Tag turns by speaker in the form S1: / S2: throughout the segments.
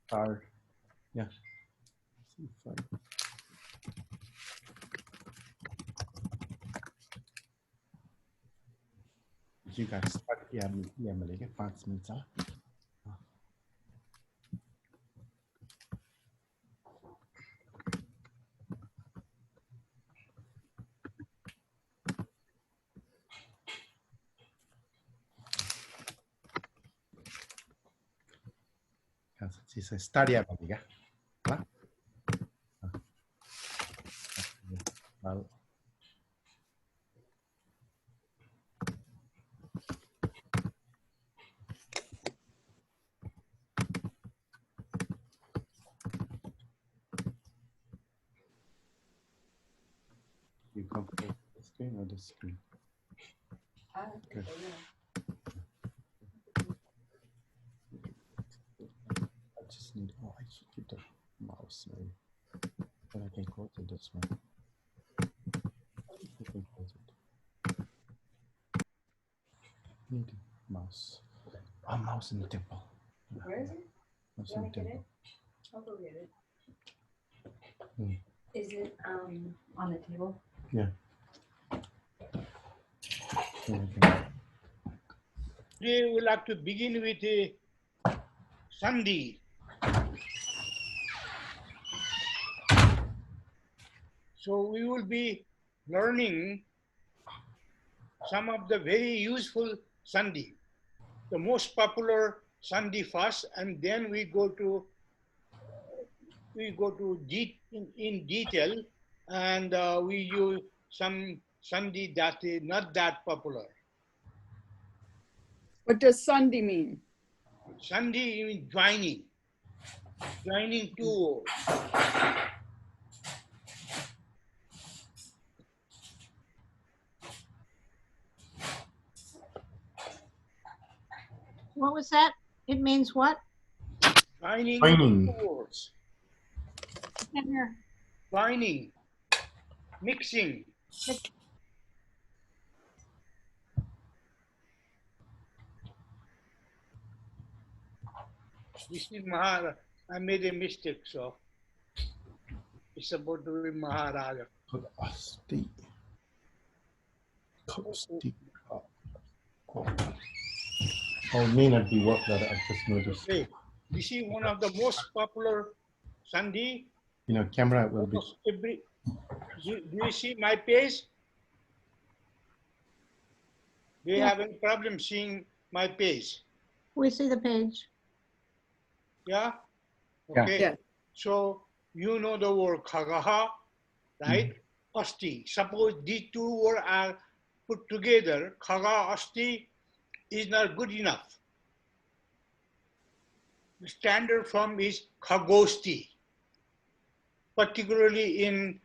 S1: start. Yeah. You guys start. Yeah, mà lấy cái font mình sao? Chị sẽ study apa nih, Hah? Lalu you control the screen or the screen? Okay. I just need, oh, I should keep the mouse maybe. But I can close it this one. I can close it. Need a mouse. Oh, mouse in the temple.
S2: Where is it?
S1: Mouse
S2: You
S1: in the
S2: want to get
S1: temple.
S2: it? I'll go get it.
S1: Hmm.
S2: Is it on the table?
S1: Yeah.
S3: Today we would like to begin with a Sandhi. So we will be learning some of the very useful Sandhi. The most popular Sandhi first, and then we go to in detail, and we use some Sandhi that is not that popular.
S4: What does Sunday mean?
S3: Sandhi means joining two words.
S5: What was that? It means what?
S3: Joining two words. Joining, mixing. This is Maharaja. I made a mistake, so it's about to be Maharaja.
S1: Kosti. Oh, may not be what that I just noticed.
S3: Okay. This is one of the most popular Sandhi.
S1: You know, camera will be.
S3: Do you see my page? Do you have any problem seeing my page?
S5: We see the page.
S3: Yeah? Okay.
S4: Yeah.
S3: So you know the word khagaha, right? Asti. Suppose these two words are put together, khaga asti is not good enough. The standard form is khagosti. Particularly in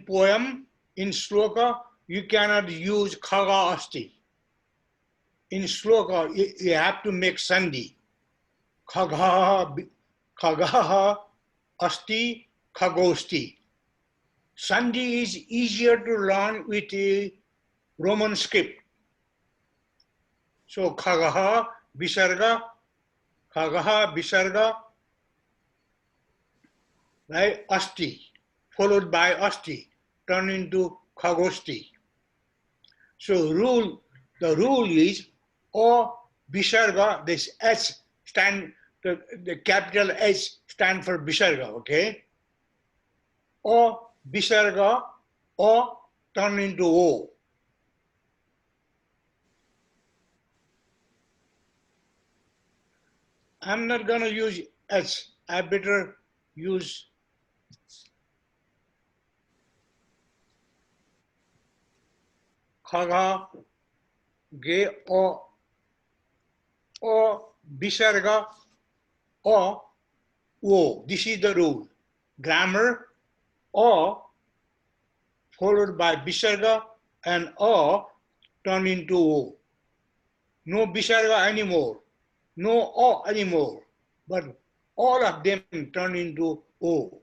S3: poem, in sloka, you cannot use khaga asti. In sloka, you have to make sandhi. Khagaha asti khagosti. Sandhi is easier to learn with a Roman script. So khagaha visarga, right? Asti, followed by asti, turn into khagosti. So the rule is O visarga, this H stand, the capital H stand for visarga, okay? O visarga, O turn into O. I'm not going to use H. I better use khaga, ge, O visarga, O. This is the rule. Grammar, O followed by visarga and O turn into O. No visarga anymore. No O anymore, but all of them turn into O.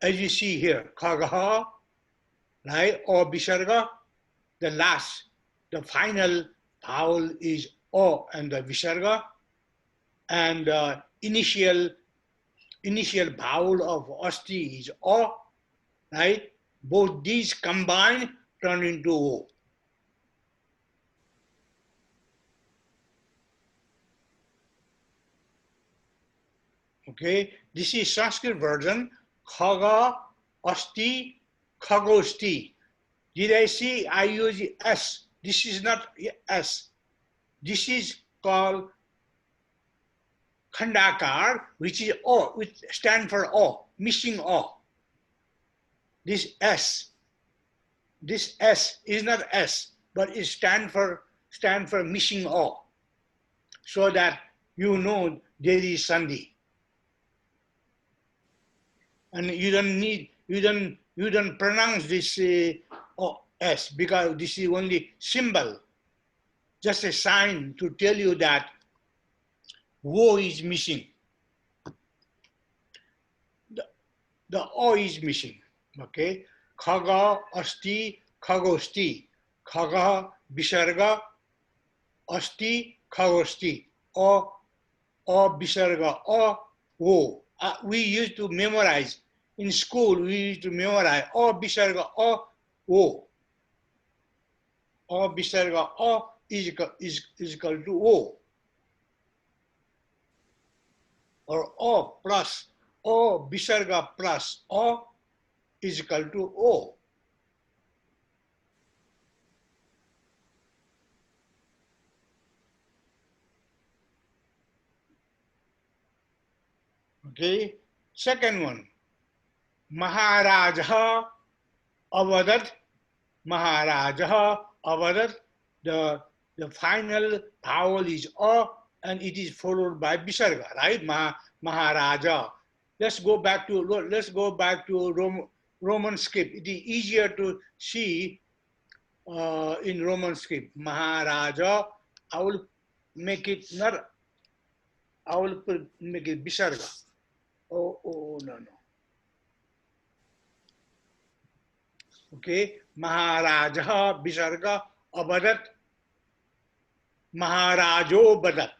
S3: As you see here, khagaha, right, O visarga, the last, the final vowel is O and the visarga, and initial vowel of asti is o, right? Both these combined turn into o. Okay, this is Sanskrit version. Khaga, asti, khagosti. Did I see I use S? This is not S. This is called khandakar, which is O, which stand for O, missing O. This S is not S, but it stand for missing O, so that you know there is sandhi. And you don't pronounce this S, because this is only symbol, just a sign to tell you that wo is missing. The O is missing. Okay, khaga, asti, khagosti, khaga, visarga, asti, khagosti, o visarga, o wo. We used to memorize in school. We used to memorize o visarga, o wo. O visarga, o is equal to o, or o plus o visarga plus o is equal to o. Okay, second one, Maharaja avadat, Maharaja avadat. The final vowel is o, and it is followed by visarga, right? Maharaja. Let's go back to Roman script. It is easier to see in Roman script. Maharaja. I will make it not. I will make it visarga. Oh, no. Okay, Maharaja visarga abadat, Maharajo badat.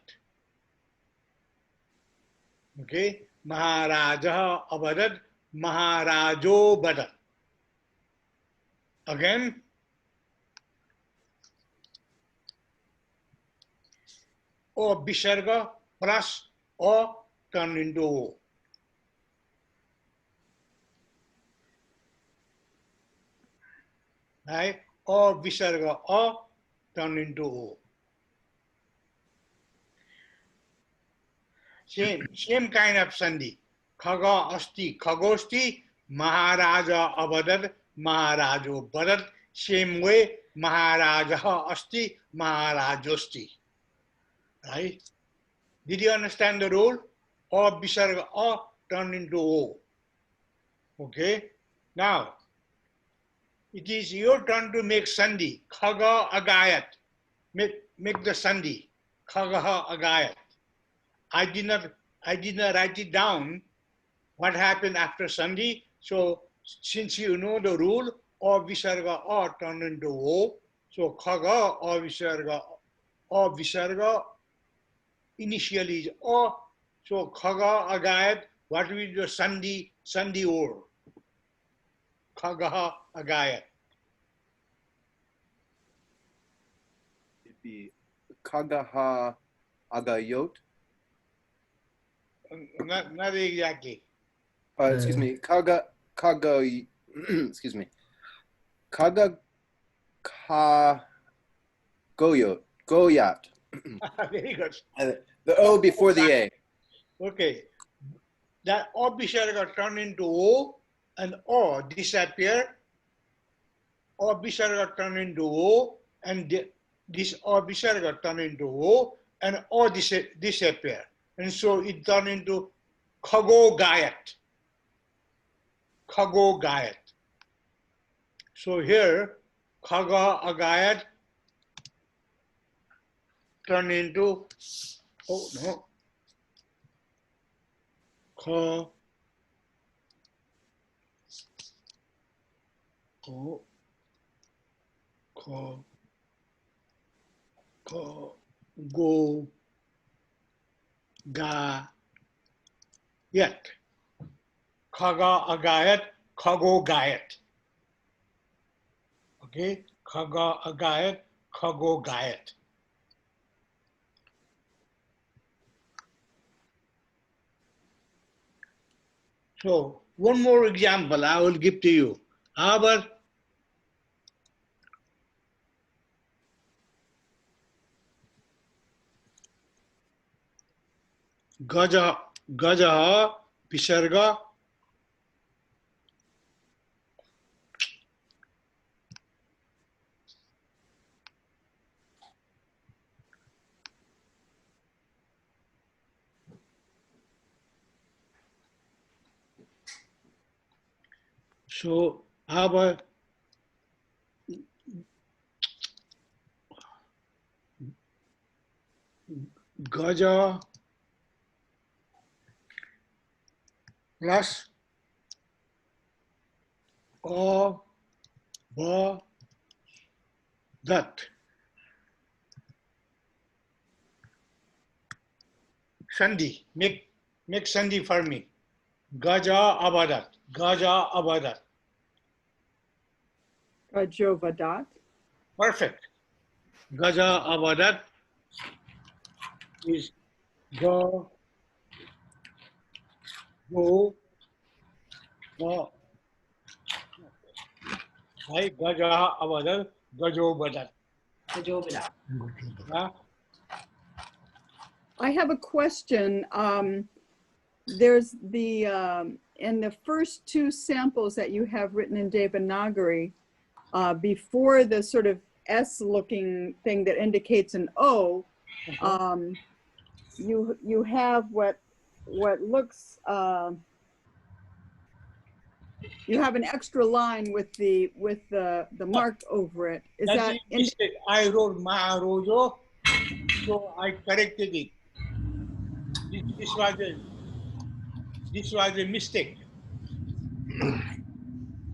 S3: Okay, Maharaja abadat, Maharajo badat. Again, O visarga plus O turn into O. Right? O visarga O turn into O. Same kind of sandhi. Khaga asti, khagosti, Maharaja abadat, Maharajo badat. Same way, Maharaja asti, Maharajosti. Right? Did you understand the rule? O visarga O turn into O. Okay? Now, it is your turn to make sandhi. Khaga agayat. Make the sandhi. Khagaha agayat. I did not write it down what happened after sandhi. So since you know the rule, O visarga O turn into O. So khaga O visarga initially is O. So khaga agayat. What will be the sandhi or? Khagaha agayat.
S4: It'd be Kagaha Agayot.
S3: Not exactly.
S4: Excuse me, excuse me, Kaga Goyat.
S3: Very good.
S4: The O before the A.
S3: Okay. That O visarga turn into O, and O disappear. O visarga turn into O, and this O visarga turn into O, and O disappear. And so it turn into Khago Gayat. Khago Gayat. So here, Khaga Agayat turn into, oh no, Kha, Ko, Kha, Ka, Go, Ga, yet. Khaga agayat, khago gayat. Okay, khaga agayat, khago gayat. So, one more example I will give to you. How about Gaja, Gajaha, Visarga, so how about Gaja plus O, Ba, Dat. Sandhi, make Sandhi for me. Gaja Abadat, Gaja Abadat.
S6: Gajovadat.
S3: Perfect. Gaja Abadat is Ga, Go, Ba. Hi, Gaja Abadat, Gajo Badat.
S2: Vajrachrya.
S3: Huh?
S6: I have a question. There's the, in the first two samples that you have written in Devanagari, before the sort of S-looking thing that indicates an O, you have what looks, you have an extra line with the mark over it. Is
S3: That's
S6: that
S3: a mistake. I wrote Maharojo, so I corrected it. This was a mistake.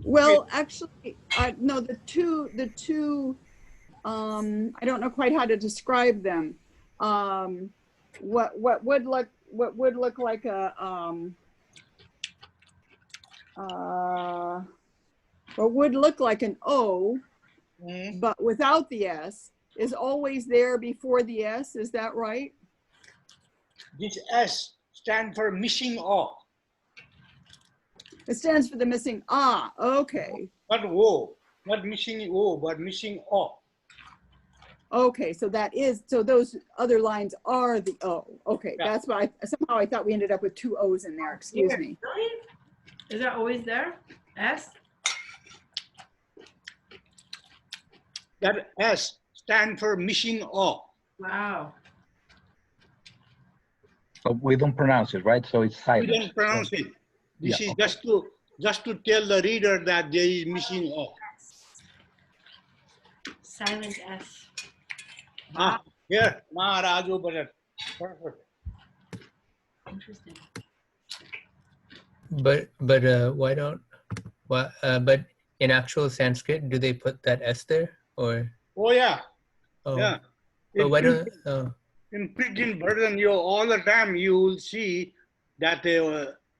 S6: well, actually, no, the two, I don't know quite how to describe them. What would look like a, what would look like an O, but without the S, is always there before the S. Is that right?
S3: This S stands for missing O,
S6: It stands for the missing ah. Okay.
S3: not O, not missing O, but missing O.
S6: Okay, so that is, so those other lines are the O. Okay,
S3: Yeah.
S6: that's why somehow I thought we ended up with two O's in there. Excuse me.
S2: Really? Is that always there? S?
S3: That S stands for missing O.
S2: Wow.
S7: But we don't pronounce it, right? So it's
S3: We
S7: silent.
S3: don't pronounce it. This
S7: Yeah,
S3: is
S7: okay.
S3: just to tell the reader that there is missing O.
S2: Silent S.
S3: Ah, here, Maharajo Bharat. Perfect.
S2: Interesting.
S8: But why don't but in actual Sanskrit do they put that S there or
S3: Oh yeah,
S8: oh
S3: yeah.
S8: but why don't
S3: In pidgin version, you all the time you will see that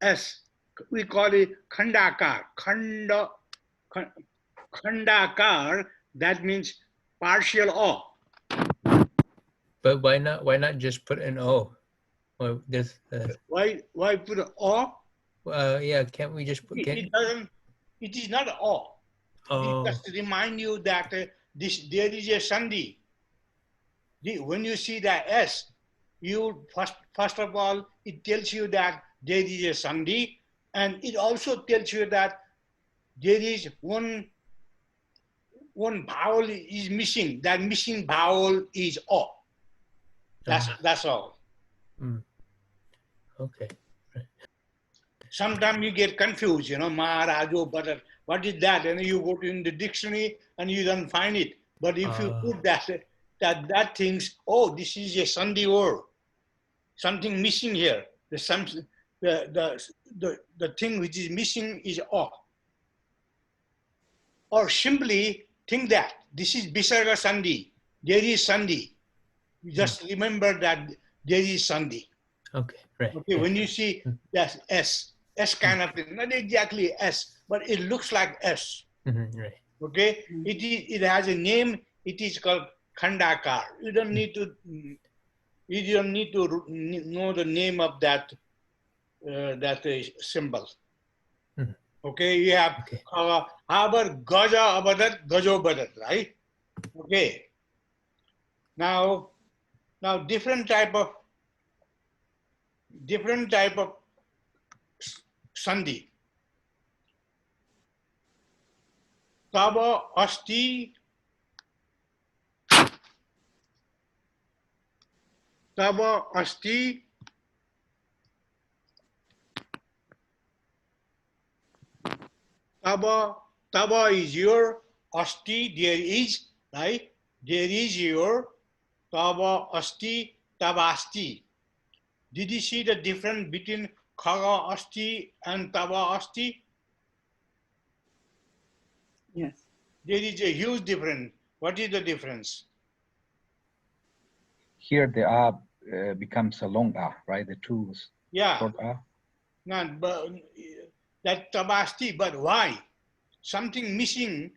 S3: S, we call it khandakar. Khandakar, that means partial O.
S8: but why not just put an O or this
S3: Why put an O?
S8: yeah, can't we just put
S3: It doesn't. It is not O.
S8: oh
S3: Just to remind you that there is a sandhi. When you see the S, you first of all it tells you that there is a sandhi, and it also tells you that there is one vowel is missing. That missing vowel is O. That's all.
S8: okay.
S3: Sometimes you get confused, Maharajo, but what is that? And you go in the dictionary and you don't find it. But if you put that things, oh, this is a sandhi word, something missing here. The thing which is missing is O. Or simply think that this is Visarga Sandhi. There is Sandhi. You just remember that there is Sandhi.
S8: Okay, Right.
S3: Okay,
S8: Yeah.
S3: when you see that's S kind of thing, not exactly S, but it looks like S.
S8: Right.
S3: Okay, it has a name. It is called Khandakar. You don't need to know the name of that symbol. Okay, you have
S8: Okay.
S3: how about Gaja Abadat, Gajo Badat, right? Okay. Now different type of sandhi. Tava asti, tava asti, tava is your, asti there is, right? There is your, tava asti, tavasti. Did you see the difference between khaga asti and tava asti?
S6: Yes.
S3: There is a huge difference. What is the difference?
S7: Here the A becomes a long A, right? The two
S3: Yeah,
S7: short A.
S3: no, but that tabasti, but why? Something missing.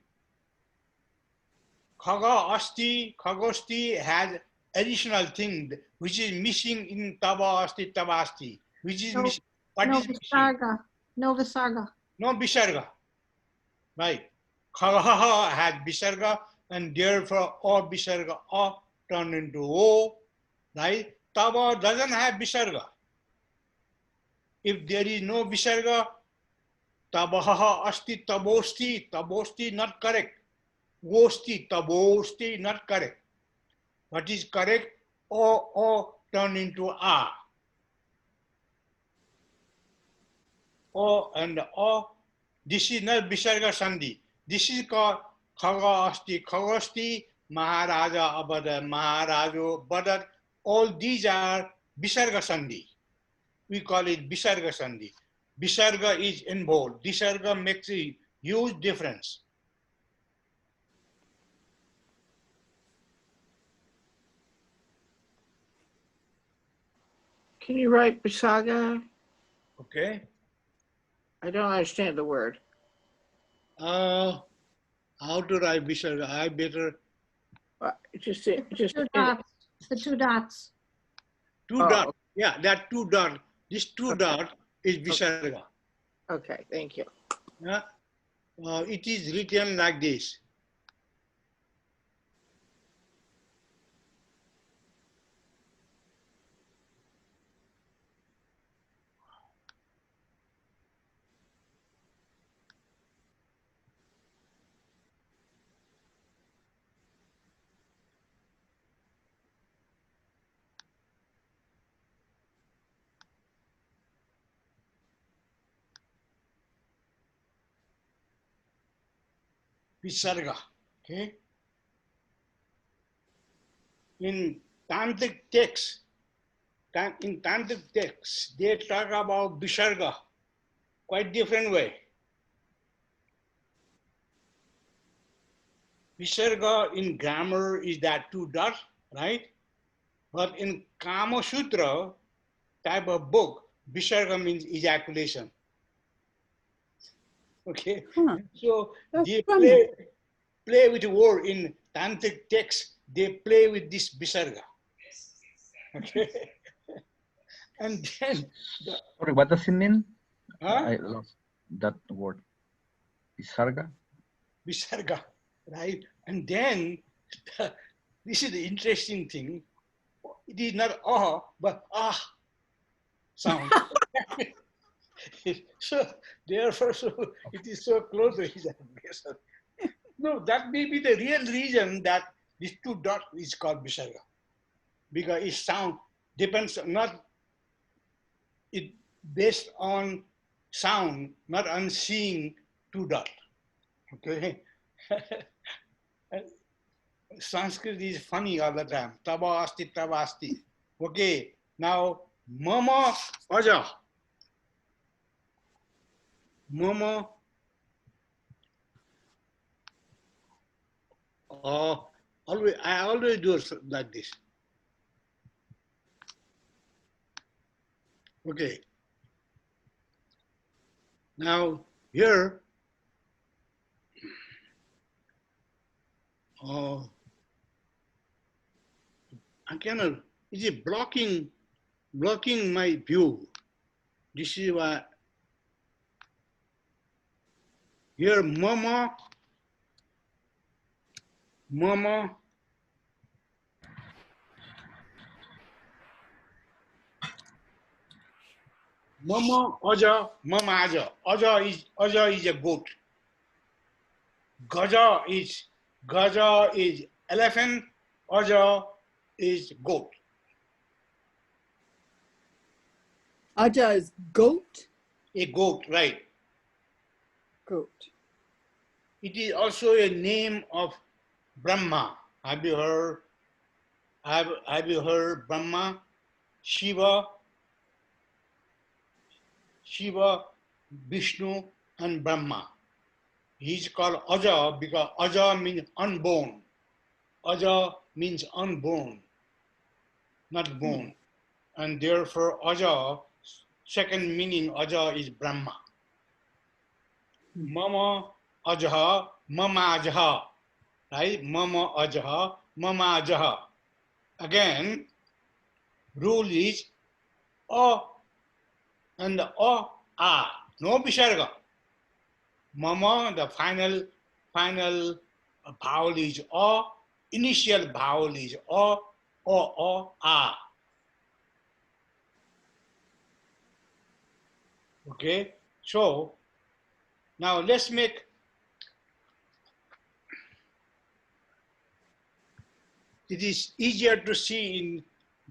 S3: Khaga asti, khagosti has additional thing which is missing in taba asti, tabasti. Which is
S5: No,
S3: missing? What
S5: no
S3: is missing?
S5: visarga. No visarga.
S3: No visarga, right? Khagaha has visarga, and therefore all visarga turn into o, right? Taba doesn't have visarga. If there is no visarga, tabaha asti, tabosti, tabosti not correct. Vosti, tabosti not correct. What is correct? O turn into a. O and O. This is not visarga sandhi. This is called khaga asti, khagasti, maharaja abada, maharajo badar. All these are visarga sandhi. We call it visarga sandhi. Visarga is involved. Visarga makes a huge difference.
S9: Can you write Bisaga?
S3: Okay.
S9: I don't understand the word.
S3: How to write visarga? I better
S9: Just
S5: Two dots. The two dots.
S3: two
S9: Oh,
S3: dots. Yeah, that two dot. This two dot is visarga.
S9: okay, thank you.
S3: Yeah. It is written like this. Visarga. Okay. In Tantric texts, they talk about visarga quite different way. Visarga in grammar is that two dots, right? But in Kama Sutra type of book, visarga means ejaculation. Okay,
S6: Huh.
S3: so
S6: That's
S3: they
S6: funny.
S3: play with the word in Tantric text. They play with this visarga. Okay, and then the,
S7: Sorry, what does it mean?
S3: huh?
S7: I lost that word. Visarga?
S3: Visarga, right? And then this is the interesting thing. It is not but sound. So therefore, so it is so close to ejaculation. No, that may be the real reason that this two dot is called visarga, because its sound depends not it based on sound, not on seeing two dot. Okay. Sanskrit is funny all the time. Taba asti, taba asti. Okay, now mama aja. Mama I always do like this. Okay. Now here, I cannot. Is it blocking my view? This is why here mama aja, mama aja. Aja is a goat. Gaja is elephant. Aja is goat.
S6: Aja is goat.
S3: A goat, right?
S6: Goat.
S3: It is also a name of Brahma. Have you heard? Have you heard Brahma, Shiva, Vishnu, and Brahma? He's called Aja because Aja means unborn. Aja means unborn, not born. And therefore Aja, second meaning Aja is Brahma. Mama Ajaha, Mama Ajaha. Right? Mama Ajaha, Mama Ajaha. Again, rule is A and A. No Visarga. Mama, the final vowel is A. Initial vowel is A, A. Okay, so now let's make it is easier to see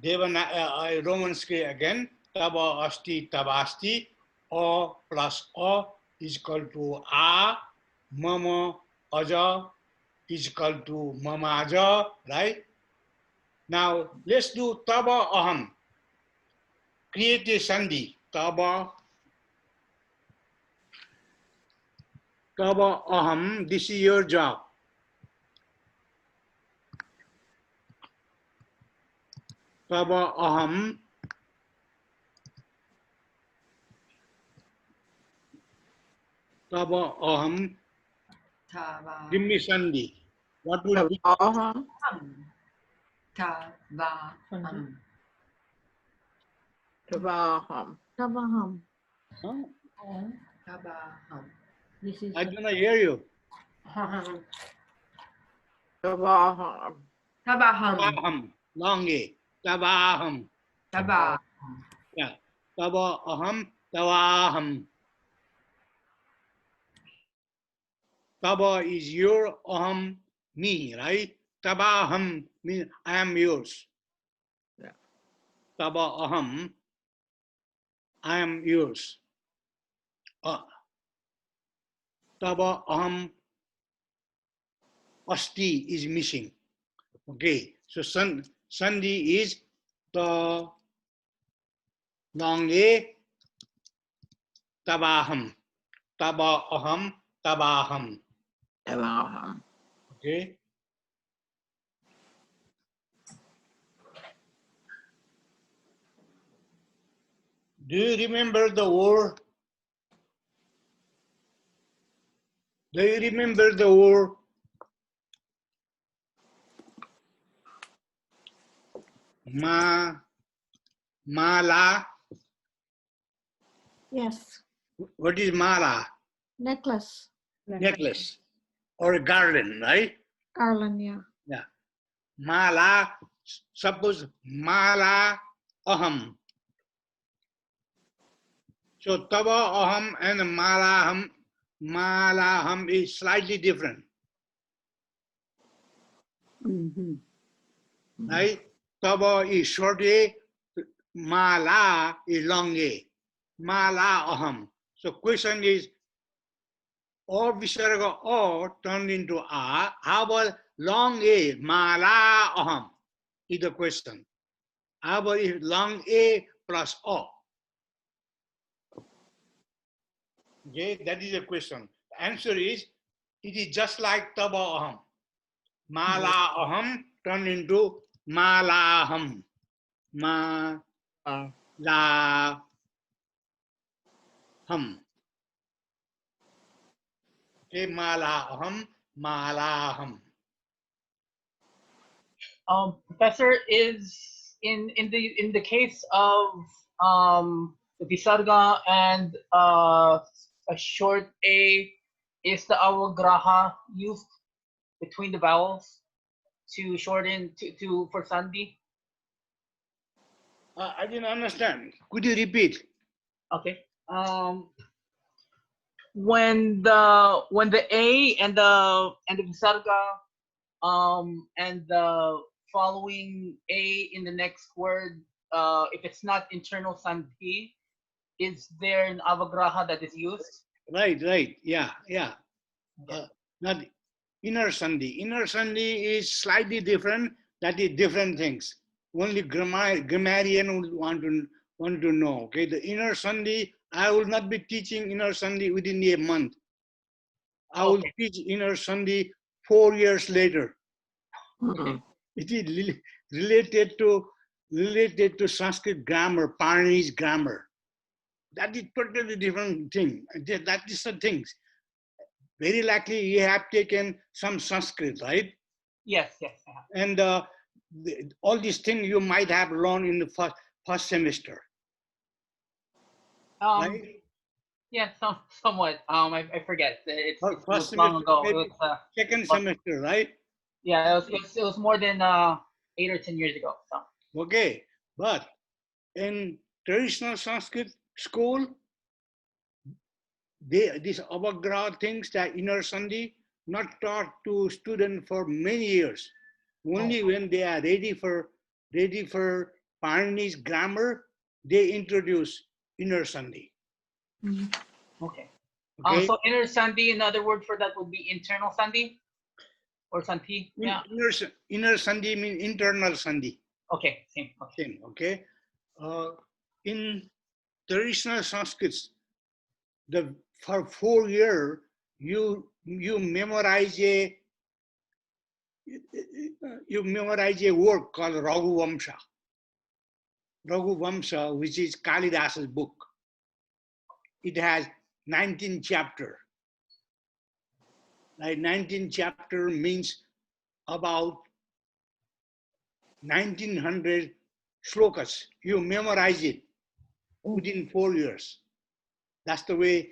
S3: in Roman script again. Taba asti tabasti. O plus O is equal to A. Mama aja is equal to mama aja, right? Now let's do taba aham. Create a sandhi. Taba aham. This is your job. Taba aham. Taba aham.
S2: Tava.
S3: Give me sandhi. What would be?
S9: Tavaham.
S2: Tavaham.
S9: Tavaham.
S5: Tavaham.
S3: Huh?
S2: Tavaham.
S5: This is
S3: I do not hear you.
S9: Tavaham.
S2: Tavaham.
S3: Tabaham. Long A. Tabaham.
S2: Tava.
S3: Yeah. Taba aham. Tabaham. Taba is your, aham me, right? Tabaham means I am yours.
S9: Yeah.
S3: Taba aham, I am yours. Taba aham asti is missing. Okay, so sandhi is the long A, tabaham. Taba aham, tabaham.
S9: Tavaham.
S3: Okay. Do you remember the word? Do you remember the word? Mala.
S5: yes,
S3: What is mala?
S5: necklace,
S3: Necklace or a garland, right?
S5: garland, yeah.
S3: Yeah. Mala. Suppose mala aham. So taba aham and malaham is slightly different, right? Taba is short A, mala is long A. Mala aham. So question is, O visarga O turned into A. How about long A? Mala aham is the question. How about if long A plus O? Okay, that is the question. The answer is, it is just like taba aham. Mala aham turned into malaham. Ma la Ham. Okay, Malaham, Malaham.
S10: Professor, is in the case of the Visarga and a short A, is the Avagraha used between the vowels to shorten to for Sandhi?
S3: I didn't understand. Could you repeat?
S10: Okay. When the A and the Visarga and the following A in the next word, if it's not internal Sandhi, is there an Avagraha that is used?
S3: Right. Yeah. Not inner Sandhi. Inner Sandhi is slightly different. That is different things. Only grammarian would want to know. Okay, the inner Sandhi, I will not be teaching inner Sandhi within a month. I will teach inner Sandhi 4 years later. It is related to Sanskrit grammar, Parni's grammar. That is totally different thing. That is the things. Very likely you have taken some Sanskrit, right?
S10: Yes.
S3: And all these things you might have learned in the first semester. Right?
S10: Yeah, somewhat. I forget. It was
S3: First
S10: long
S3: semester,
S10: ago.
S3: maybe second semester, right?
S10: Yeah, it was more than 8 or 10 years ago. So.
S3: Okay, but in traditional Sanskrit school, these Avagraha things, that inner Sandhi, not taught to students for many years. Only when they are ready for Parni's grammar, they introduce inner Sandhi.
S10: Okay.
S3: Okay.
S10: So inner Sandhi, another word for that would be internal Sandhi or Sandhi. Yeah.
S3: Inner Sandhi means internal Sandhi.
S10: Okay. Same.
S3: Okay. In traditional Sanskrit, for 4 years you memorize a work called Raghuvamsha. Raghuvamsha, which is Kalidasa's book. It has 19 chapters. Like 19 chapter means about 1900 shlokas. You memorize it within 4 years. That's the way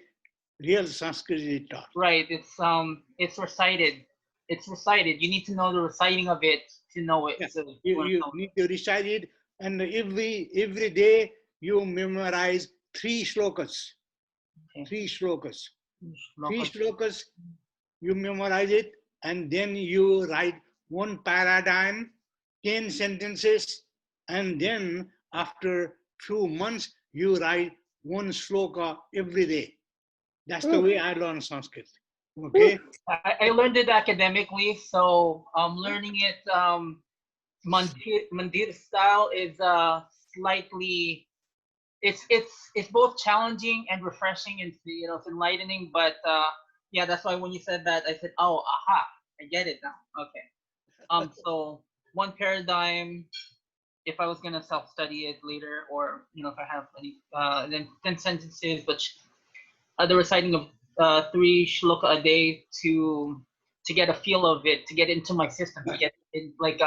S3: real Sanskrit is taught.
S10: Right. It's recited. It's recited. You need to know the reciting of it to know it.
S3: Yes.
S10: So
S3: You need to recite it, and every day you memorize 3 shlokas.
S10: Okay.
S3: 3 shlokas. 3 shlokas, you memorize it, and then you write 1 paradigm, 10 sentences, and then after few months, you write 1 shloka every day. That's the way I learned Sanskrit. Okay.
S10: I learned it academically, so learning it Mandir style is slightly. It's both challenging and refreshing, and it's enlightening. But yeah, that's why when you said that, I said, oh, aha, I get it now. Okay. So 1 paradigm. If I was gonna self-study it later, or if I have any, then 10 sentences, but the reciting of 3 shloka a day to get a feel of it, to get into my system, to get it like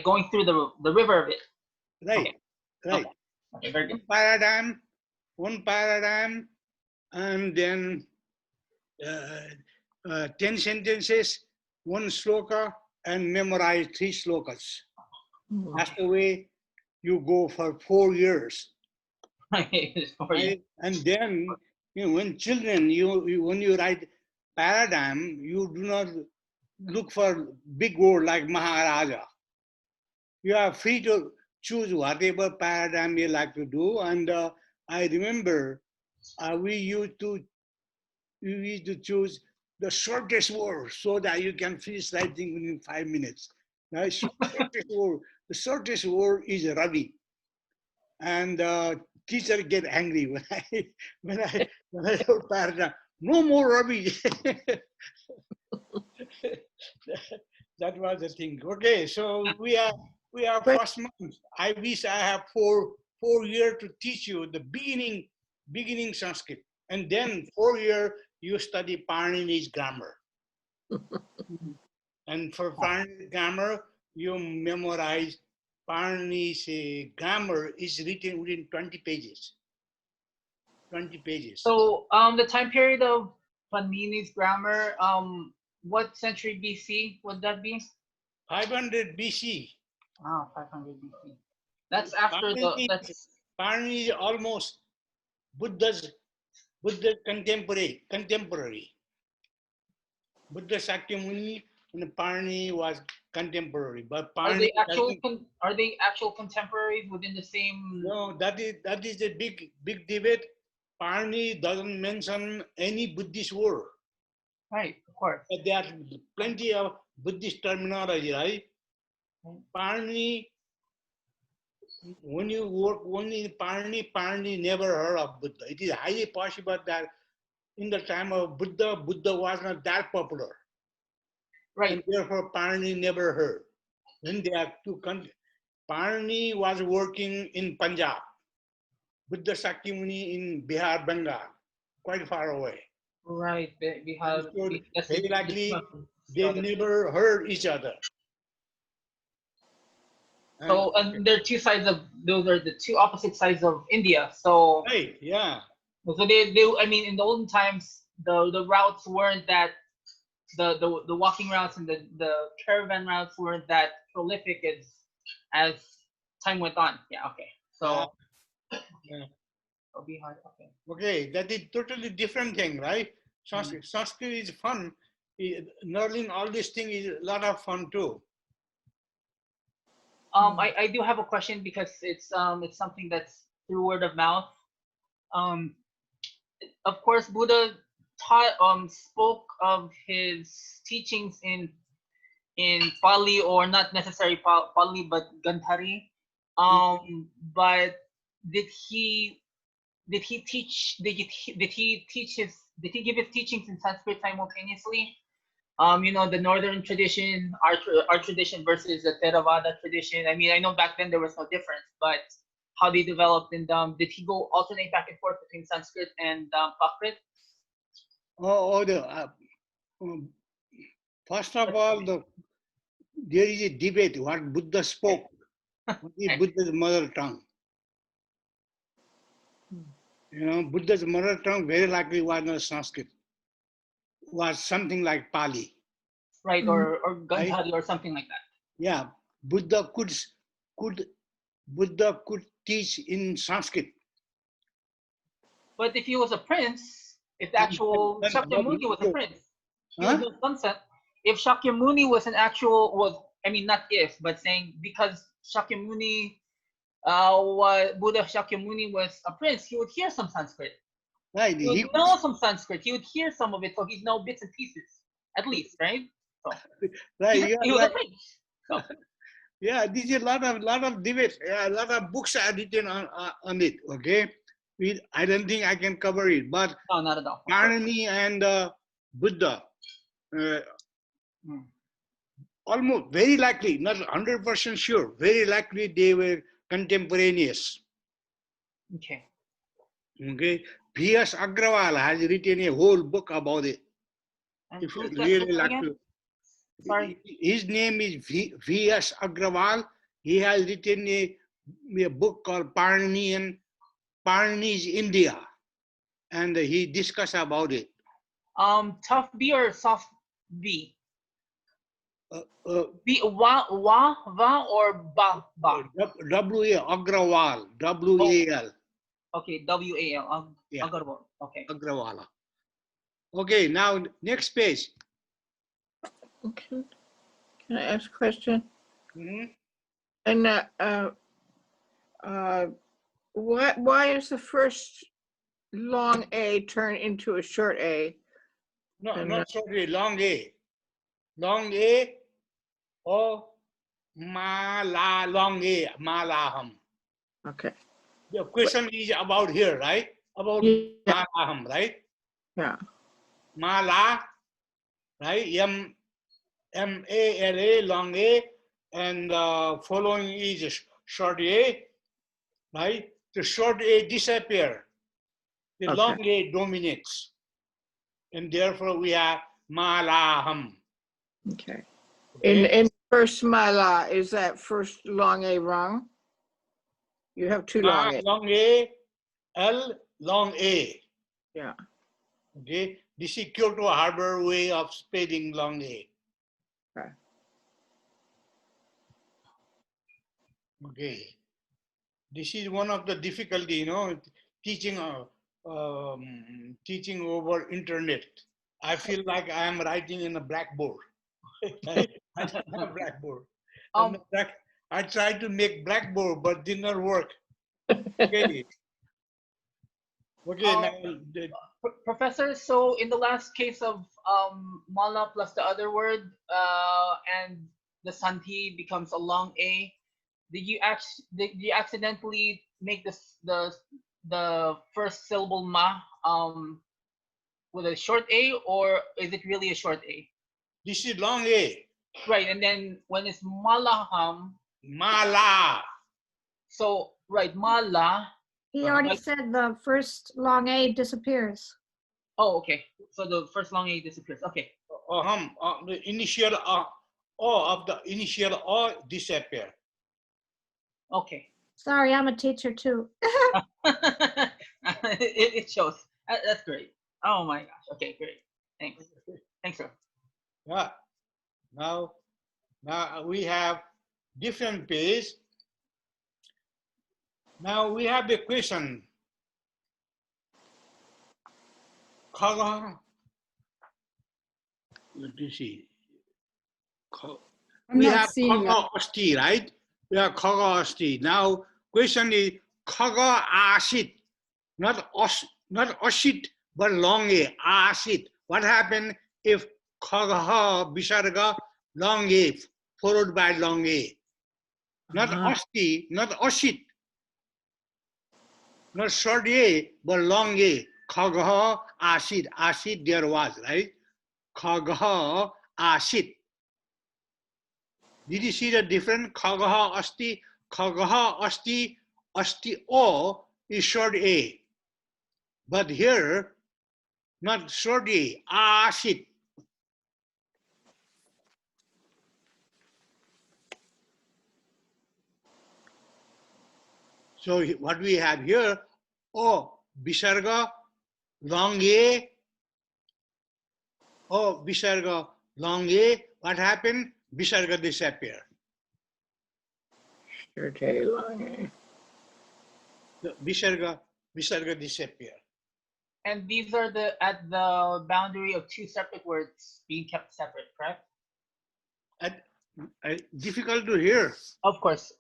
S10: going through the river of it.
S3: Right.
S10: Okay.
S3: Right.
S10: Okay, very good.
S3: One paradigm, and then 10 sentences, 1 shloka, and memorize 3 shlokas. That's the way you go for 4 years. Right? And then, when children, when you write paradigm, you do not look for big word like Maharaja. You are free to choose whatever paradigm you like to do. And I remember we used to choose the shortest word so that you can finish writing within 5 minutes. The shortest word is Ravi. And teacher get angry when I wrote paragraph. No more Ravi. That was the thing. Okay, so we are first month. I wish I have four years to teach you the beginning beginning Sanskrit. And then 4 years, you study Paranini's grammar. And for Paranini's grammar, you memorize Paranini's grammar is written within 20 pages. 20 pages.
S10: So the time period of Panini's grammar, what century BC would that be?
S3: 500 BC.
S10: Ah, 500 BC. That's after the, that's
S3: Paranini is almost Buddha's contemporary. Buddha Sakyamuni and Paranini was contemporary, but
S10: are
S3: Paranini
S10: they actual contemporaries within the same?
S3: no, that is a big debate. Paranini doesn't mention any Buddhist word.
S10: Right, of course.
S3: But there are plenty of Buddhist terminology, right? Paranini, when you work only in Paranini never heard of Buddha. It is highly possible that in the time of Buddha, Buddha was not that popular.
S10: Right.
S3: And therefore Paranini never heard. Then there are two countries. Paranini was working in Punjab. Buddha Sakyamuni in Bihar, Bengal, quite far away.
S10: Right, Bihar.
S3: Very likely they never heard each other.
S10: So, and they're two sides of, those are the two opposite sides of India. So,
S3: right, yeah.
S10: So they I mean, in the olden times, the routes weren't that, the walking routes and the caravan routes weren't that prolific as time went on. Yeah, okay. So,
S3: yeah.
S10: It'll be hard. Okay.
S3: Okay, that is totally different thing, right? Sanskrit is fun. Learning all these things is a lot of fun too.
S10: I do have a question because it's something that's through word of mouth. Of course, Buddha spoke of his teachings in Pali, or not necessarily Pali, but Gandhari. But did he give his teachings in Sanskrit simultaneously? You know, the northern tradition, our tradition versus the Theravada tradition. I mean, I know back then there was no difference, but how they developed, and did he go alternate back and forth between Sanskrit and Prakrit?
S3: First of all, there is a debate what Buddha spoke. What is Buddha's mother tongue? You know, Buddha's mother tongue very likely was not Sanskrit. Was something like Pali.
S10: Right, or Gandhari, or something like that.
S3: Yeah, Buddha could teach in Sanskrit.
S10: But if he was a prince, if the actual Shakyamuni was a prince, he was no sunset. If Shakyamuni was an actual, I mean, not if, but saying because Shakyamuni, Buddha Shakyamuni was a prince, he would hear some Sanskrit.
S3: Right.
S10: He would know some Sanskrit. He would hear some of it, so he'd know bits and pieces, at least, right? So,
S3: right.
S10: He was a prince. So.
S3: Yeah, this is a lot of debate. Yeah, a lot of books are written on it. Okay, I don't think I can cover it, but
S10: no, not at all.
S3: Paranini and Buddha, almost very likely, not 100% sure, very likely they were contemporaneous.
S10: Okay.
S3: Okay. V.S. Agrawal has written a whole book about it.
S10: And
S3: if you really like to.
S10: Sorry.
S3: His name is V.S. Agrawal. He has written a book called Paranini's India, and he discussed about it.
S10: Tough B or soft B? B wa or ba?
S3: W.A. Agrawal. W.A.L.
S10: Okay, W.A.L.
S3: Yeah.
S10: Agrawal. Okay.
S3: Agrawala. Okay, now next page.
S9: Okay. Can I ask a question?
S3: Mm-hmm.
S9: And why is the first long A turn into a short A?
S3: No, not short A, long A. Long A or Mala, long A, Malaham.
S9: Okay.
S3: The question is about here, right? About Malaham, right?
S9: Yeah.
S3: Mala, right? M-A-L-A, long A, and following is short A, right? The short A disappear. The
S9: Okay.
S3: long A dominates. And therefore we have malaham.
S9: Okay.
S3: Okay?
S9: In first mala, is that first long A wrong? You have two
S3: Ma
S9: long A.
S3: long A, L long A.
S9: Yeah.
S3: Okay? This is Kyoto Harbor way of spelling long A.
S9: Okay.
S3: Okay. This is one of the difficulty, you know, teaching teaching over internet. I feel like I am writing in a blackboard. I don't have blackboard. And I tried to make blackboard, but did not work. Okay. Okay. Now,
S10: Professor, so in the last case of mala plus the other word, and the sandhi becomes a long a, did you accidentally make the first syllable ma with a short a, or is it really a short a?
S3: this is long A.
S10: Right, and then when it's malaham,
S3: Mala.
S10: so right, mala.
S5: He already said the first long A disappears.
S10: Oh, okay. So the first long a disappears. Okay.
S3: The initial O of the initial O disappear.
S10: Okay.
S5: Sorry, I'm a teacher too.
S10: it shows. That's great. Oh my gosh. Okay, great. Thanks. Thanks, sir.
S3: Yeah. Now we have different page. Now we have the question. Khaga. Let me see.
S6: I'm
S3: We
S6: not
S3: have
S6: seeing
S3: Khaga Asti, right? We have Khaga Asti. Now question is Khaga Asit, not Asit, but long A, Asit. What happened if Khaga Visarga long A followed by long A? Not Asti, not Asit, not short A, but long A. Khaga Asit, Asit there was, right? Khaga Asit. Did you see the difference? Khagaha asti, khagaha asti, asti o is short A. But here, not short A, asit. So what we have here, O, Visarga, long A, O, Visarga, long A, what happened? Visarga disappear.
S9: Short A, long A.
S3: The Visarga disappear.
S10: And these are at the boundary of two separate words being kept separate, correct?
S3: Difficult to hear.
S10: Of course.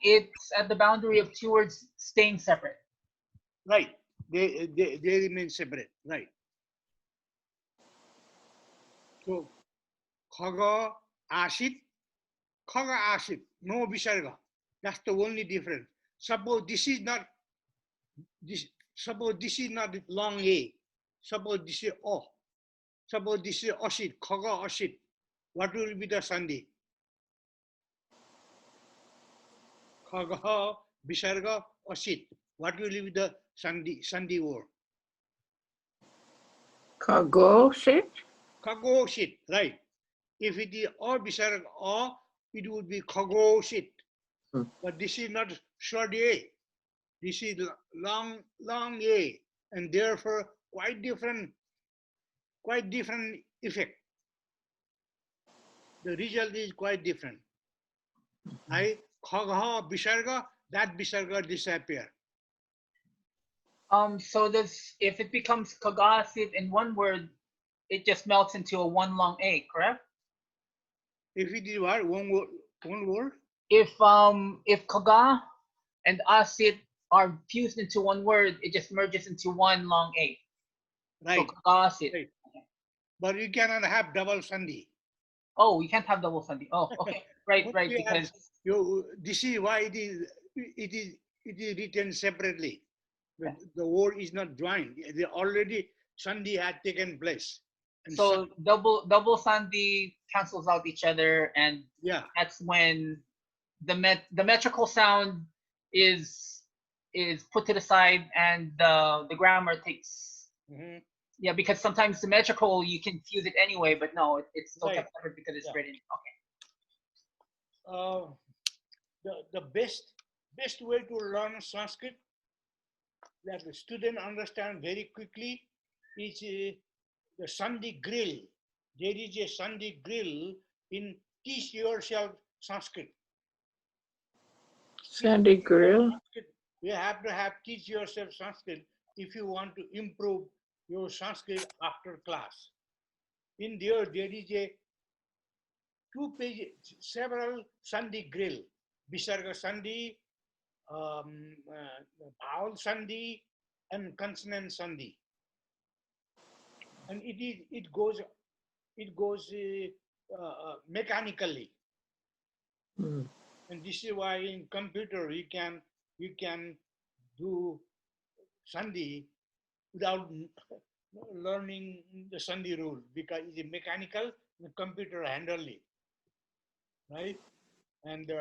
S10: It's at the boundary of two words staying separate.
S3: Right. They remain separate. Right. So, Khaga Asit, no Visarga. That's the only difference. Suppose this is not long A. Suppose this is O. Suppose this is Asit, Khaga Asit. What will be the sandhi? Khaga Visarga Asit. What will be the sandhi word?
S9: Kagosit?
S3: Kagosit, right. If it is O Visarga O, it would be Kagosit. But this is not short A. This is long A, and therefore quite different effect. The result is quite different. I khagha visarga, that visarga disappear.
S10: So if it becomes kagasit in one word, it just melts into a one long A, correct?
S3: If it is what? One word?
S10: If kaga and asit are fused into one word, it just merges into one long A.
S3: Right.
S10: So kagasit.
S3: Right. But you cannot have double sandhi.
S10: Oh, we can't have double sandhi. Oh, okay. Right, because
S3: this is why it is written separately. The word is not joined. They already sandhi had taken place. And
S10: so double sandhi cancels out each other, and
S3: yeah,
S10: that's when the metrical sound is is put to the side and the grammar takes.
S3: Mhm.
S10: Yeah, because sometimes symmetrical you confuse it anyway, but no, it's still
S3: Right.
S10: kept separate because it's
S3: Yeah.
S10: written. Okay.
S3: The best way to learn Sanskrit that the student understand very quickly is the Sandhi grill. There is a Sandhi grill in teach yourself Sanskrit.
S9: Sandy Grill.
S3: Sanskrit. You have to have teach yourself Sanskrit if you want to improve your Sanskrit after class. In there is a 2-page, several Sandhi grill, Visarga Sandhi, vowel Sandhi, and consonant Sandhi. And it goes mechanically.
S9: Hmm.
S3: And this is why in computer you can do Sandhi without learning the Sandhi rule, because it's mechanical, the computer handle it, right? And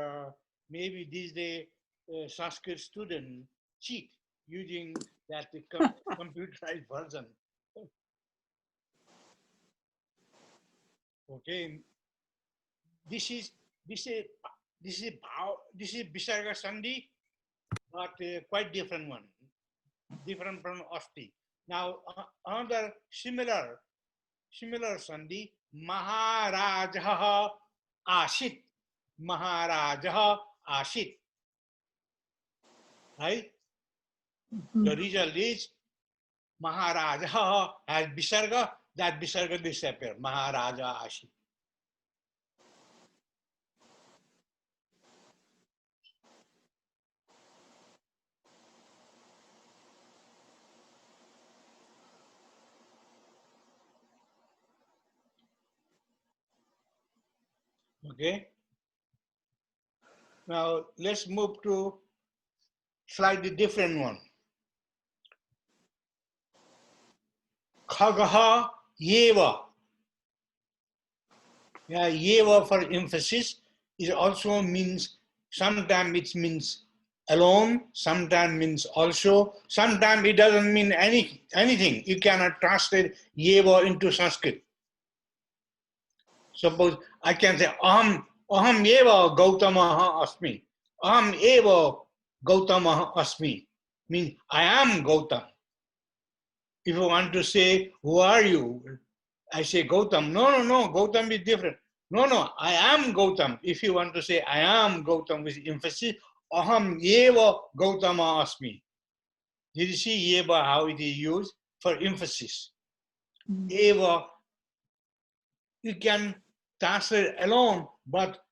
S3: maybe these days Sanskrit student cheat using that computerized version. Okay, this is Visarga Sandhi, but quite different one, different from Asti. Now another similar Sandhi, Maharajah Ashit, Maharajah Ashit, right? The result is Maharaja has Visarga, that Visarga disappear, Maharaja Ashit. Okay. Now let's move to slightly different one. Khagaha Yeva. Yeah, Yeva for emphasis is also means, sometimes it means alone, sometimes means also, sometimes it doesn't mean anything. You cannot translate Yeva into Sanskrit. Suppose I can say aham eva Gautamaha asmi. Aham eva Gautamaha asmi means I am Gautam. If you want to say who are you, I say Gautam. No, Gautam is different. No, I am Gautam. If you want to say I am Gautam with emphasis, aham eva Gautama asmi. Did you see eva how it is used for emphasis? Eva, you can translate alone, but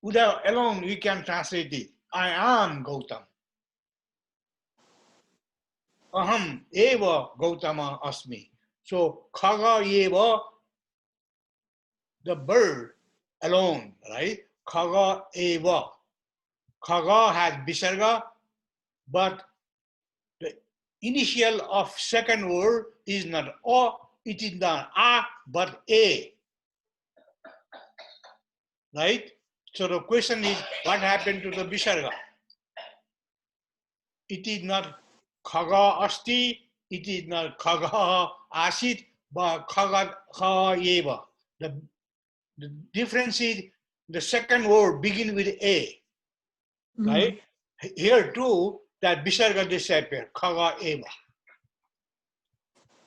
S3: without alone, we can translate it. I am Gautam. Aham eva Gautama asmi. So, khaga eva, the bird alone, right? Khaga eva. Khaga has visarga, but the initial of second word is not o, it is not a, but a. Right? So the question is, what happened to the visarga? It is not khaga asti, it is not khaga asit, but khaga eva. The difference is the second word begin with a, right? Here too, that visarga disappear, khaga eva.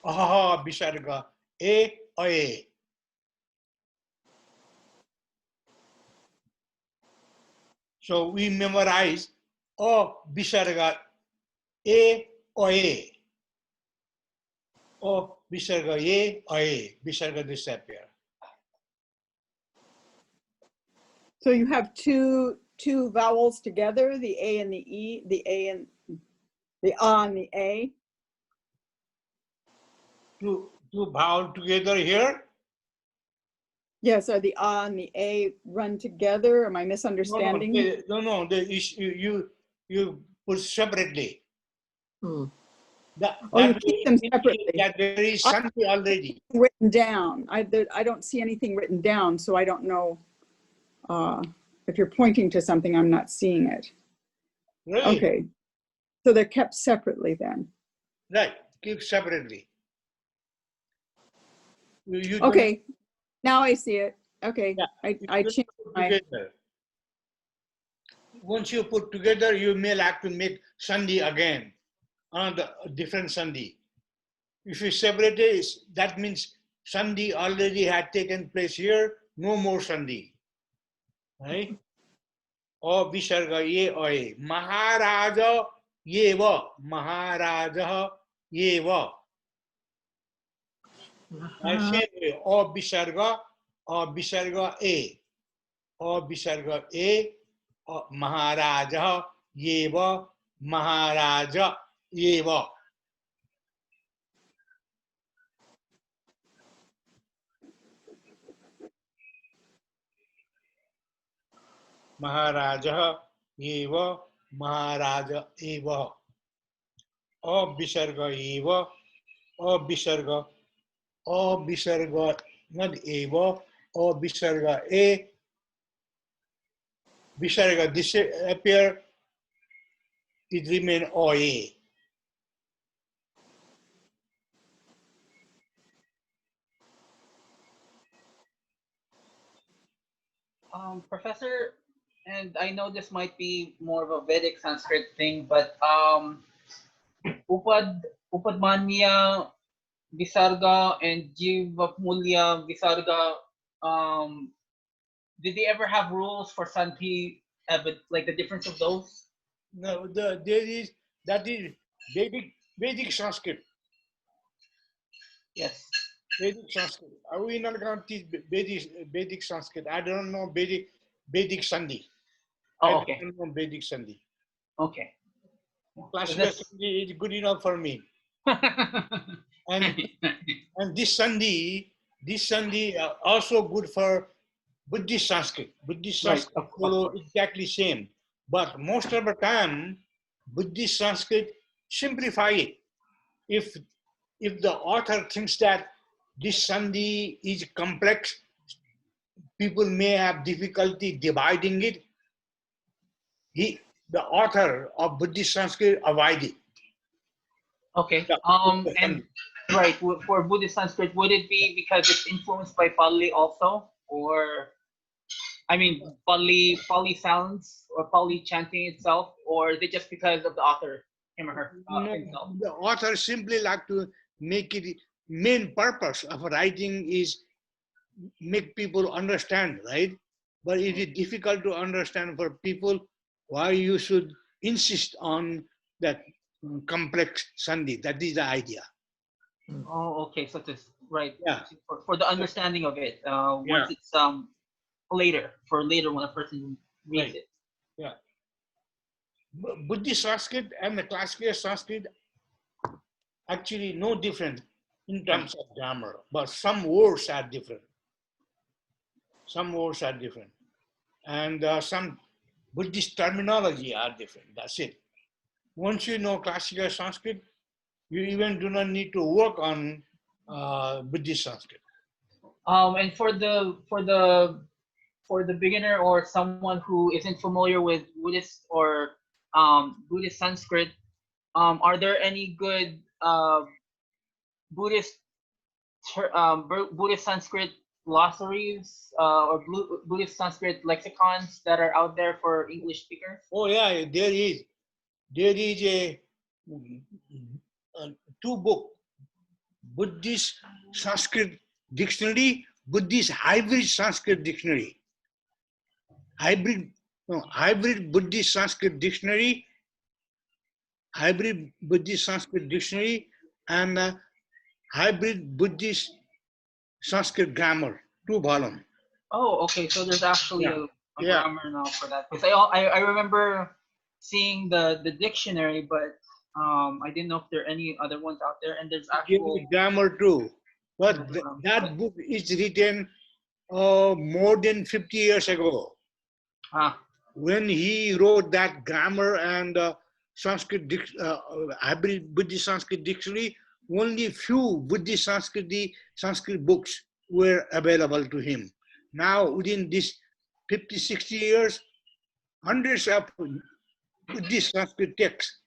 S3: Aha, visarga, a. So we memorize o visarga a or a. O visarga a or a. Visarga disappear.
S6: So you have two vowels together, the A and the E, the A and the A and the A.
S3: Two vowel together here.
S6: Yes, are the A and the A run together? Am I misunderstanding?
S3: No. You put separately.
S6: You keep them separately.
S3: That there is something already
S6: written down. I don't see anything written down, so I don't know if you're pointing to something. I'm not seeing it.
S3: Really?
S6: Okay. So they're kept separately then.
S3: Right, keep separately. You don't-
S6: Okay, now I see it. Okay,
S3: Yeah,
S6: I
S3: you don't
S6: changed
S3: put
S6: my,
S3: together. Once you put together, you may like to make Sandhi again, another different Sandhi. If you separate it, that means Sandhi already had taken place here, no more Sandhi. Right? O Visarga ye oye. Maharaja ye va. Maharaja ye va. Same way. O Visarga e. O Visarga e. Maharaja ye va. Maharaja ye va. Maharaja एव महाराज एव अविसर्ग एव अविसर्ग अविसर्ग not एव अविसर्ग ए विसर्ग disappear, it remain oe.
S10: Professor, and I know this might be more of a Vedic Sanskrit thing, but Upadmanya Visarga and Jivamulya Visarga, did they ever have rules for Sandhi, like the difference of those?
S3: No, that is Vedic Sanskrit.
S10: Yes.
S3: Vedic Sanskrit. Are we not going to teach Vedic Sanskrit? I don't know Vedic Sandhi.
S10: Oh, okay.
S3: I don't know Vedic Sandhi.
S10: Okay.
S3: Classical Sandhi is good enough for me. And this Sandhi also good for Buddhist Sanskrit. Buddhist Sanskrit follow exactly same. But most of the time, Buddhist Sanskrit simplify it. If the author thinks that this Sandhi is complex, people may have difficulty dividing it. The author of Buddhist Sanskrit avoid it.
S10: Okay. And right, for Buddhist Sanskrit, would it be because it's influenced by Pali also, or I mean Pali sounds or Pali chanting itself, or is it just because of the author, him or her himself?
S3: The author simply like to make it. Main purpose of writing is make people understand, right? But it is difficult to understand for people. Why you should insist on that complex Sandhi? That is the idea.
S10: Oh, okay. So this right.
S3: Yeah.
S10: For the understanding of it, once it's later when a person reads it.
S3: Yeah. Buddhist Sanskrit and the classical Sanskrit actually no different in terms of grammar, but some words are different. Some words are different, and some Buddhist terminology are different. That's it. Once you know classical Sanskrit, you even do not need to work on Buddhist Sanskrit.
S10: And for the beginner or someone who isn't familiar with Buddhist or Buddhist Sanskrit, are there any good Buddhist Buddhist Sanskrit glossaries or Buddhist Sanskrit lexicons that are out there for English speakers?
S3: Oh yeah, there is. There is a two book, Buddhist Sanskrit dictionary, Buddhist hybrid Sanskrit dictionary. Hybrid Buddhist Sanskrit dictionary, hybrid Buddhist Sanskrit dictionary, and hybrid Buddhist Sanskrit grammar, 2 volume.
S10: Oh, okay. So there's actually a grammar now for that. Because I remember seeing the dictionary, but I didn't know if there are any other ones out there. And there's actual
S3: grammar too. But that book is written more than 50 years ago. When he wrote that grammar and Sanskrit hybrid Buddhist Sanskrit dictionary, only few Buddhist Sanskrit books were available to him. Now, within this 50, 60 years, hundreds of Buddhist Sanskrit texts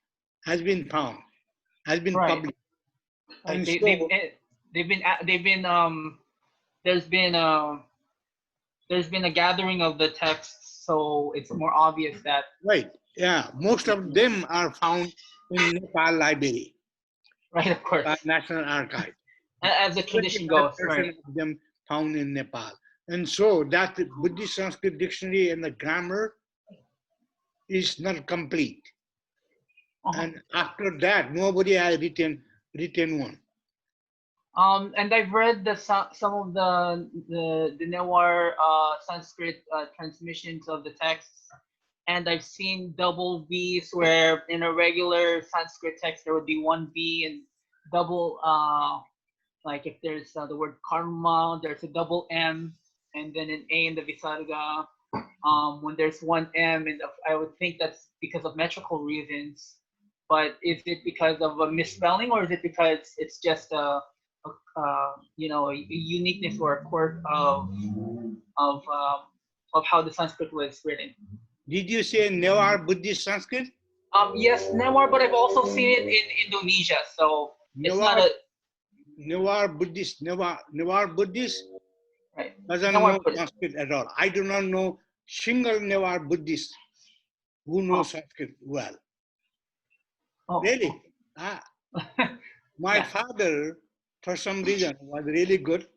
S3: has been found, has been
S10: Right.
S3: published.
S10: Like
S3: And
S10: they've been a gathering of the texts, so it's more obvious that
S3: right, yeah, most of them are found in Nepal Library,
S10: right, of course,
S3: National Archive.
S10: as the tradition goes,
S3: 75%
S10: right?
S3: of them found in Nepal. And so that Buddhist Sanskrit dictionary and the grammar is not complete. And after that, nobody has written one.
S10: And I've read some of the Newar Sanskrit transmissions of the texts, and I've seen double V's where in a regular Sanskrit text there would be one V and double like if there's the word karma, there's a double M, and then an A in the Visarga. When there's one M, and I would think that's because of metrical reasons. But is it because of a misspelling, or is it because it's just a uniqueness or a quirk of how the Sanskrit was written?
S3: Did you say Newar Buddhist Sanskrit?
S10: Yes, Newar, but I've also seen it in Indonesia. So it's not a
S3: Newar Buddhist. Newar Buddhist
S10: right.
S3: doesn't
S10: Newar
S3: know
S10: Buddhist.
S3: Sanskrit at all. I do not know single Newar Buddhist who knows Sanskrit well.
S10: Oh.
S3: Really? My
S10: Yeah.
S3: father, for some reason, was really good.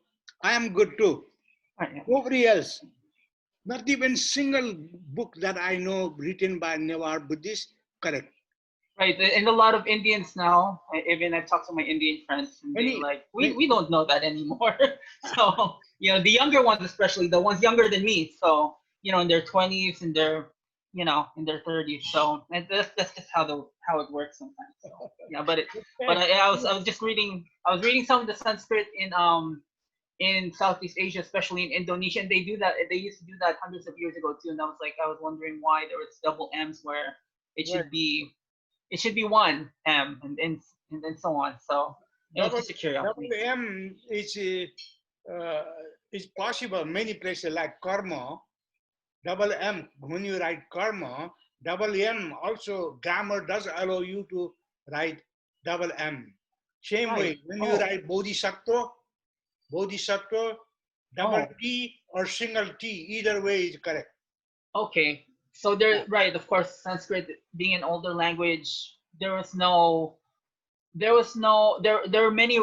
S3: I am good too.
S10: Right, yeah.
S3: Nobody else. Not even single book that I know written by Newar Buddhist, correct.
S10: Right, and a lot of Indians now, even I talked to my Indian friends, and they're like, we don't know that anymore. So, the younger ones, especially the ones younger than me, so, in their 20s and their, in their 30s. So that's just how it works sometimes. So, yeah, but I was just reading, some of the Sanskrit in Southeast Asia, especially in Indonesia, and they used to do that hundreds of years ago too. And I was wondering why there was double M's where it should be. It should be one M and then so on. So it's just a curiosity.
S3: Double M is possible many places like karma. Double M, when you write karma, double M also grammar does allow you to write double M. Same way, when you write bodhisattva, double T or single T, either way is correct.
S10: Okay. So right, of course, Sanskrit being an older language, there were many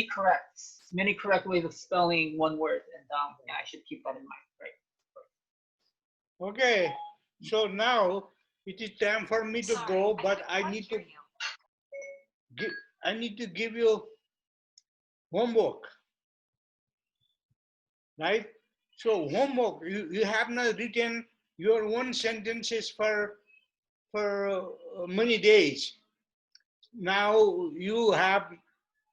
S10: correct ways of spelling one word, and I should keep that in mind, right?
S3: Okay, so now it is time for me to go, but I need to give you homework, right? So homework, you have not written your own sentences for many days. Now you have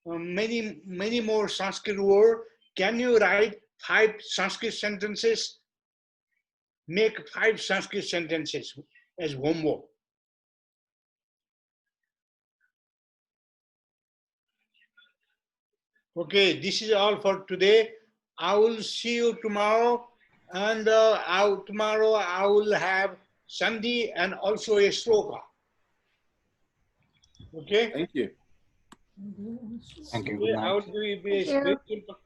S3: many more Sanskrit words. Can you write 5 Sanskrit sentences? Make 5 Sanskrit sentences as homework. Okay, this is all for today. I will see you tomorrow, and tomorrow I will have Sandhi and also a sloka. Okay?
S4: Thank you.
S7: Thank you.
S3: Okay,
S7: Good
S3: I will
S7: night.
S3: be a
S5: Thank you.
S3: spiritual